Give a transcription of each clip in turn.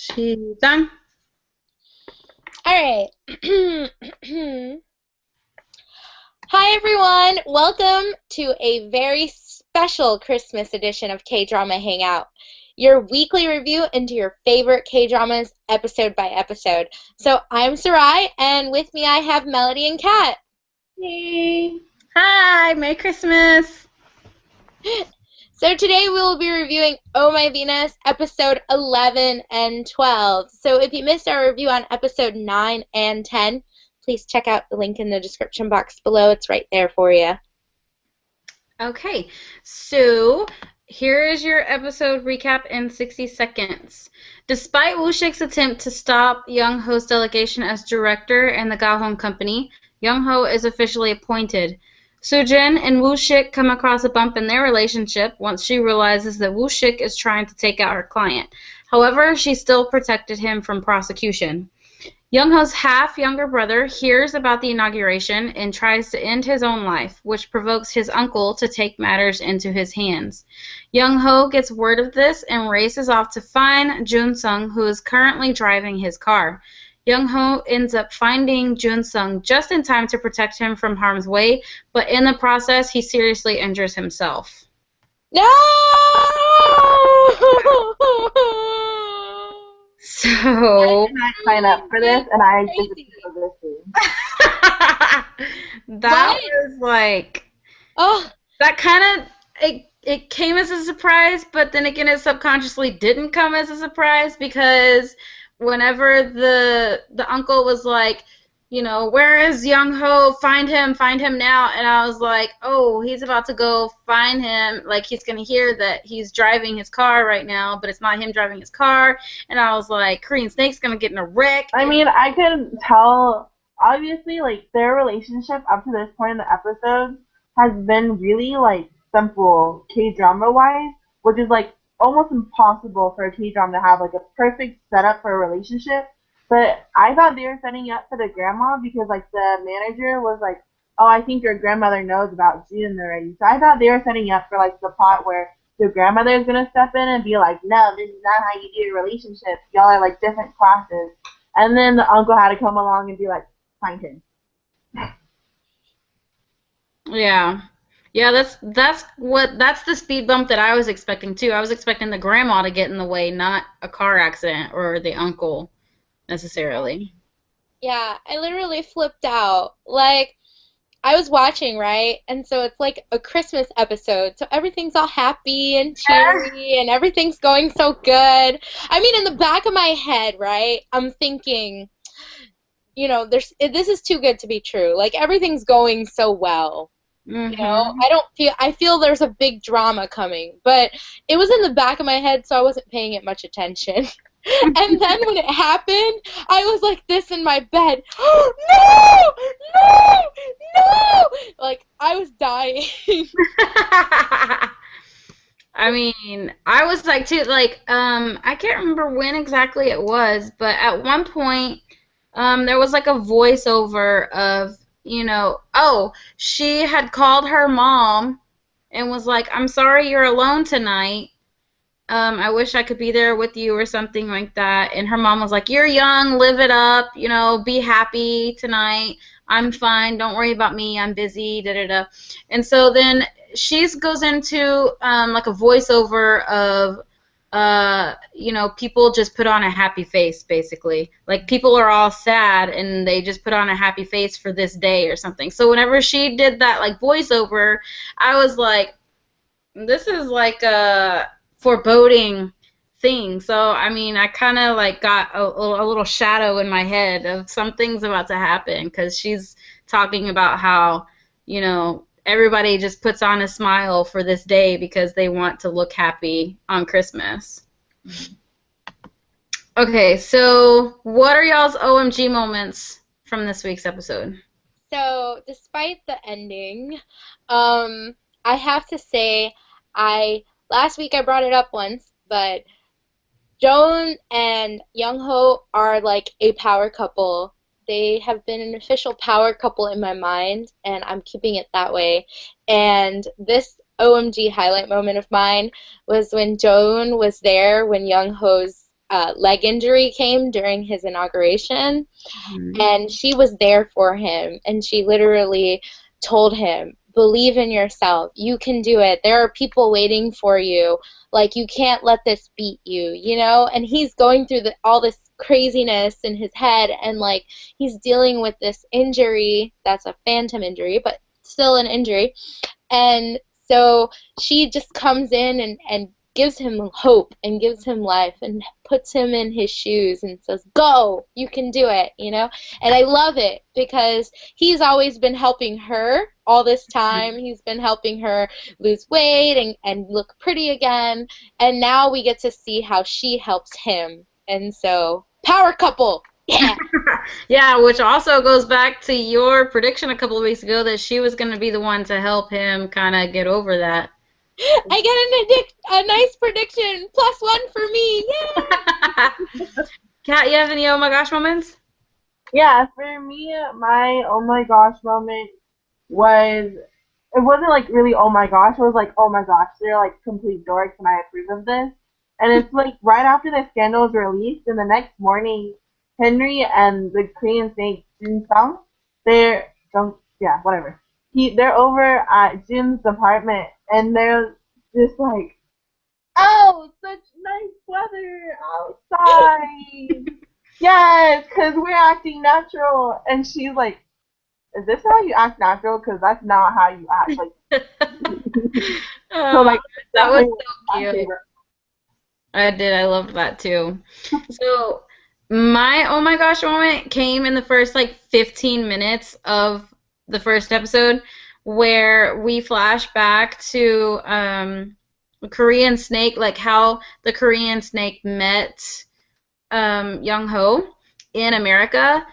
She's done. All right. Hi, everyone. Welcome to a very special Christmas edition of K-Drama Hangout, your weekly review into your favorite K-dramas episode by episode. So I'm Sarai, and with me I have Melody and Kat. Hey. Hi. Merry Christmas. So today we will be reviewing Oh My Venus, episode 11 and 12. So if you missed our review on episode 9 and 10, please check out the link in the description box below. It's right there for you. Okay, so here is your episode recap in 60 seconds. Despite Woo Shik's attempt to stop Young Ho's delegation as director in the Gahong company, Young Ho is officially appointed. Sujin and Woo Shik come across a bump in their relationship once she realizes that Woo Shik is trying to take out her client. However, she still protected him from prosecution. Young Ho's half-younger brother hears about the inauguration and tries to end his own life, which provokes his uncle to take matters into his hands. Young Ho gets word of this and races off to find Jun Sung, who is currently driving his car. Young Ho ends up finding Jun Sung just in time to protect him from harm's way, but in the process, he seriously injures himself. No! So did not sign up for this, and I disappeared for this scene. that was like, Oh, that kind of, it came as a surprise, but then again, it subconsciously didn't come as a surprise because whenever the uncle was like, you know, where is Young Ho? Find him now. And I was like, oh, he's about to go find him. Like, he's going to hear that he's driving his car right now, but it's not him driving his car. And I was like, Korean Snake's going to get in a wreck. I mean, I could tell, obviously, like, their relationship up to this point in the episode has been really, like, simple K-drama-wise, which is, like, almost impossible for a K-drama to have, like, a perfect setup for a relationship. But I thought they were setting up for the grandma because, like, the manager was like, oh, I think your grandmother knows about June already. So I thought they were setting up for, like, the plot where the grandmother is going to step in and be like, no, this is not how you do your relationship. Y'all are, like, different classes. And then the uncle had to come along and be like, find him. Yeah. Yeah, that's the speed bump that I was expecting, too. I was expecting the grandma to get in the way, not a car accident or the uncle necessarily. yeah, I literally flipped out. Like, I was watching, right? And so it's like a Christmas episode. So everything's all happy and cheery and everything's going so good. I mean, in the back of my head, right? I'm thinking, you know, this is too good to be true. Like everything's going so well. You know, I feel there's a big drama coming, but it was in the back of my head, so I wasn't paying it much attention. And then when it happened, I was like this in my bed. No! No! No! Like, I was dying. I mean, I was like too, like, I can't remember when exactly it was, but at one point, there was like a voiceover of, you know, oh, she had called her mom and was like, I'm sorry you're alone tonight. I wish I could be there with you or something like that. And her mom was like, you're young, live it up, you know, be happy tonight. I'm fine. Don't worry about me. I'm busy, da-da-da. And so then she goes into like a voiceover of, you know, people just put on a happy face, basically. Like, people are all sad, and they just put on a happy face for this day or something. So whenever she did that, like, voiceover, I was like, this is like a foreboding thing. So, I mean, I kind of like got a little shadow in my head of something's about to happen because she's talking about how, you know, everybody just puts on a smile for this day because they want to look happy on Christmas. Okay, so what are y'all's OMG moments from this week's episode? So, despite the ending, I have to say, last week I brought it up once, but Joan and Young-ho are like a power couple. They have been an official power couple in my mind, and I'm keeping it that way. And this OMG highlight moment of mine was when Joan was there when Young-ho's leg injury came during his inauguration, Mhm. and she was there for him, and she literally told him, believe in yourself, you can do it, there are people waiting for you, like, you can't let this beat you, you know. And he's going through all this craziness in his head, and like he's dealing with this injury that's a phantom injury, but still an injury. And so she just comes in and gives him hope and gives him life and puts him in his shoes and says, go, you can do it, you know? And I love it because he's always been helping her all this time. He's been helping her lose weight and look pretty again. And now we get to see how she helps him. And so, power couple. Yeah. Yeah, which also goes back to your prediction a couple of weeks ago that she was going to be the one to help him kind of get over that. I get a nice prediction. +1 for me. Yay! Kat, you have any oh my gosh moments? Yeah, for me, my oh my gosh moment was, it wasn't like really oh my gosh, it was like oh my gosh, they're like complete dorks and I approve of this. And it's like right after the scandal was released, and the next morning, Henry and the Korean snake Jin Sung, they're yeah, whatever. They're over at Jin's apartment, and they're just like, oh, such nice weather outside. Yes, because we're acting natural. And she's like, is this how you act natural? Because that's not how you act. Like, Oh so my that's gosh, that was definitely so my cute. favorite. I did. I loved that too. So my oh my gosh moment came in the first like 15 minutes of the first episode where we flash back to Korean Snake, like how the Korean Snake met Young Ho in America,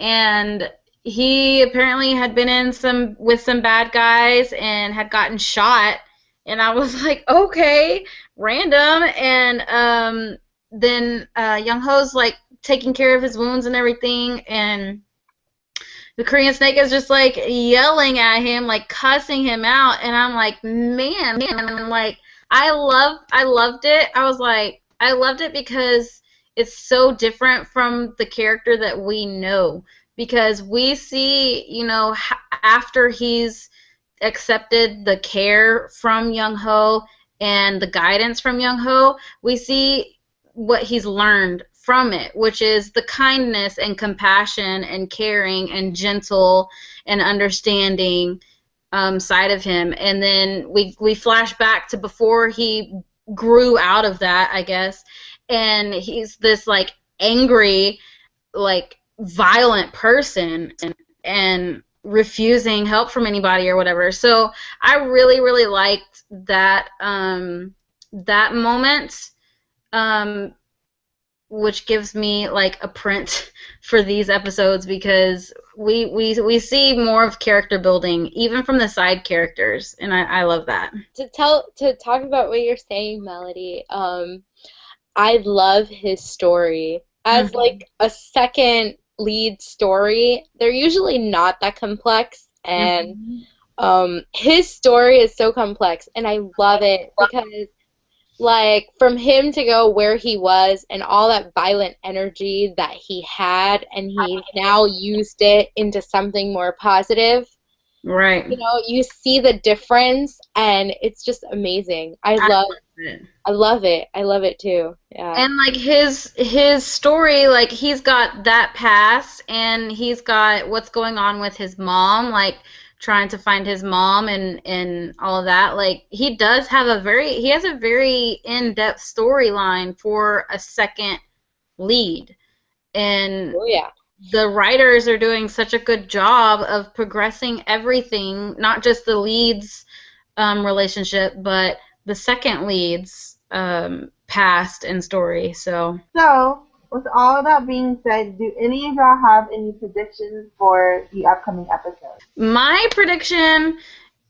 and he apparently had been in some with some bad guys and had gotten shot. And I was like, okay, random. And then Young Ho's like taking care of his wounds and everything, and the Korean Snake is just like yelling at him, like cussing him out, and I'm like, man, like I loved it. I was like, I loved it because it's so different from the character that we know. Because we see, you know, after he's accepted the care from Young Ho and the guidance from Young Ho, we see what he's learned from it, which is the kindness and compassion and caring and gentle and understanding side of him. And then we flash back to before he grew out of that, I guess, and he's this like angry, like violent person and refusing help from anybody or whatever. So I really, really liked that that moment. Which gives me like a print for these episodes because we see more of character building even from the side characters, and I love that. To talk about what you're saying, Melody, I love his story as like a second lead story. They're usually not that complex, and his story is so complex, and I love it because like from him to go where he was and all that violent energy that he had, and he now used it into something more positive. Right. You know, you see the difference, and it's just amazing. I love it. I love it. I love it too. Yeah. And like his story, like he's got that past, and he's got what's going on with his mom, like trying to find his mom and all of that. Like he has a very in-depth storyline for a second lead. And Oh yeah. the writers are doing such a good job of progressing everything, not just the leads relationship, but the second lead's past and story. So, with all that being said, do any of y'all have any predictions for the upcoming episode? my prediction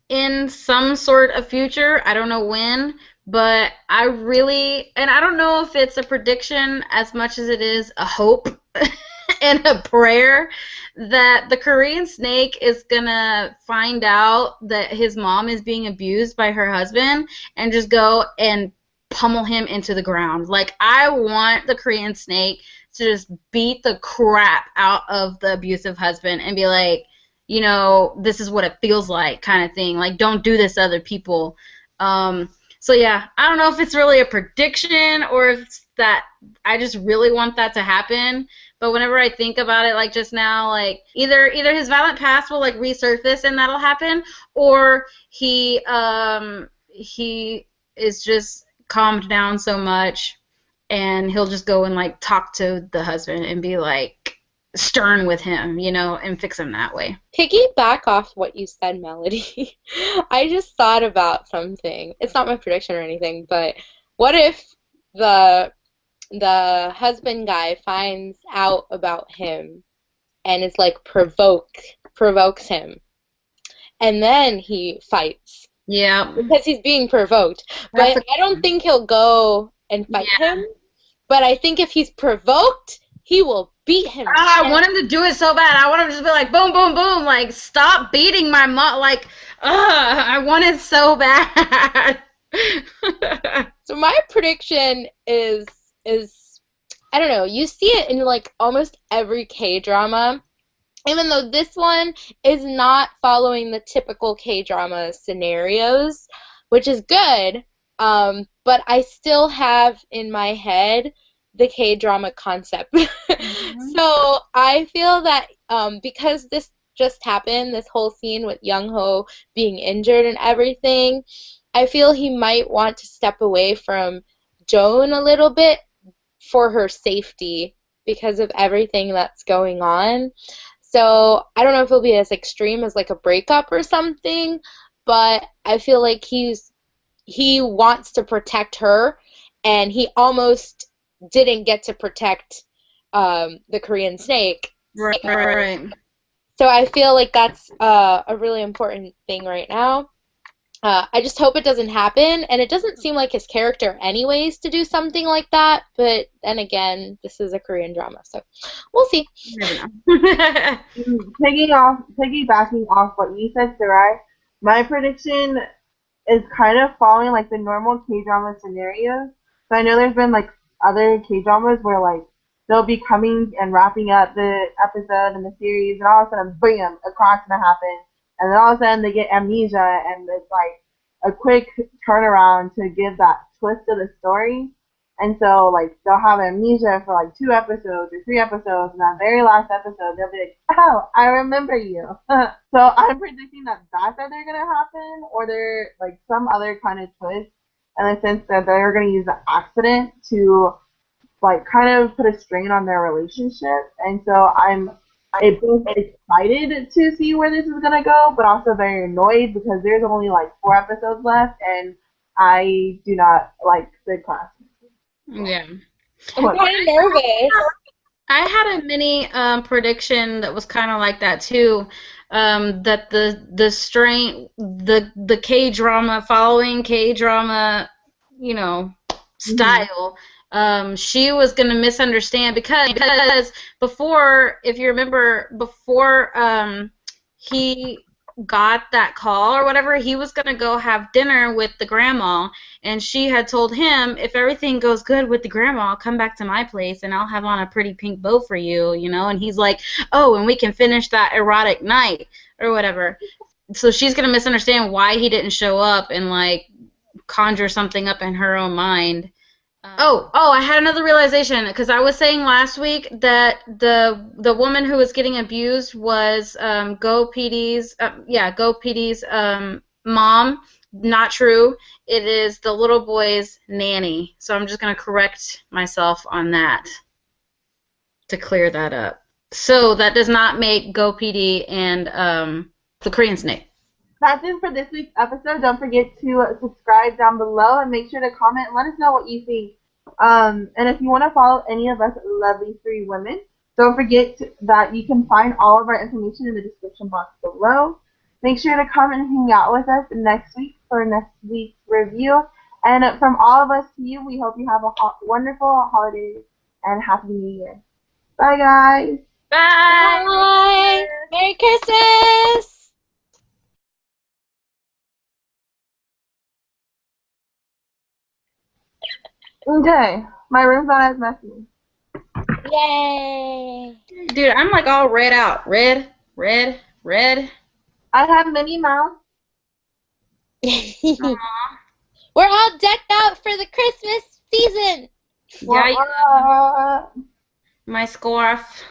in some sort of future, I don't know when, but I really, and I don't know if it's a prediction as much as it is a hope and a prayer, that the Korean Snake is gonna find out that his mom is being abused by her husband and just go and pummel him into the ground. Like, I want the Korean snake to just beat the crap out of the abusive husband and be like, you know, this is what it feels like, kind of thing. Like, don't do this to other people. So yeah, I don't know if it's really a prediction or if it's that I just really want that to happen. But whenever I think about it, like just now, like either his violent past will like resurface and that'll happen, or he is just calmed down so much and he'll just go and like talk to the husband and be like stern with him, you know, and fix him that way. Piggyback off what you said, Melody. I just thought about something. It's not my prediction or anything, but what if the husband guy finds out about him and is like provokes him, and then he fights. Yeah. Because he's being provoked. But I don't think he'll go and fight him. But I think if he's provoked, he will beat him. I want him to do it so bad. I want him to just be like, boom, boom, boom, like, stop beating my mom. Like, I want it so bad. So my prediction is I don't know. You see it in like almost every K-drama. Even though this one is not following the typical K-drama scenarios, which is good, but I still have in my head the K-drama concept. So I feel that because this just happened, this whole scene with Young-ho being injured and everything, I feel he might want to step away from Joan a little bit for her safety because of everything that's going on. So I don't know if it'll be as extreme as like a breakup or something, but I feel like he wants to protect her, and he almost didn't get to protect the Korean snake. Right. So I feel like that's a really important thing right now. I just hope it doesn't happen, and it doesn't seem like his character anyways to do something like that, but then again, this is a Korean drama, so we'll see. Piggybacking off what you said, Sarai, my prediction is kind of following like the normal K-drama scenarios. So I know there's been like other K-dramas where like they'll be coming and wrapping up the episode and the series, and all of a sudden, bam, a cracks gonna happen. And then all of a sudden they get amnesia, and it's like a quick turnaround to give that twist to the story. And so like they'll have amnesia for like 2 episodes or 3 episodes, and that very last episode they'll be like, "Oh, I remember you." So I'm predicting that that's either gonna happen, or they're like some other kind of twist, in the sense that they're gonna use the accident to like kind of put a strain on their relationship. And so I'm both excited to see where this is gonna go, but also very annoyed because there's only like 4 episodes left, and I do not like the class. Yeah. I'm kind of nervous. I had a mini prediction that was kind of like that too. That the K-drama, following K-drama, you know, style. She was gonna misunderstand because before, if you remember, before he got that call or whatever, he was gonna go have dinner with the grandma, and she had told him, if everything goes good with the grandma, I'll come back to my place and I'll have on a pretty pink bow for you, you know. And he's like, oh, and we can finish that erotic night or whatever. So she's gonna misunderstand why he didn't show up and like conjure something up in her own mind. I had another realization, because I was saying last week that the woman who was getting abused was Go PD's mom. Not true. It is the little boy's nanny. So I'm just gonna correct myself on that to clear that up. So that does not make Go PD and the Korean snake. That's it for this week's episode. Don't forget to subscribe down below and make sure to comment and let us know what you think. And if you want to follow any of us lovely 3 women, don't forget that you can find all of our information in the description box below. Make sure to come and hang out with us next week for next week's review. And from all of us to you, we hope you have a wonderful holiday and Happy New Year. Bye, guys. Bye. Bye. Merry Christmas. Okay, my room's not as messy. Yay! Dude, I'm like all red out. Red, red, red. I have Minnie Mouse. Aw. We're all decked out for the Christmas season. Yeah, What? my scarf.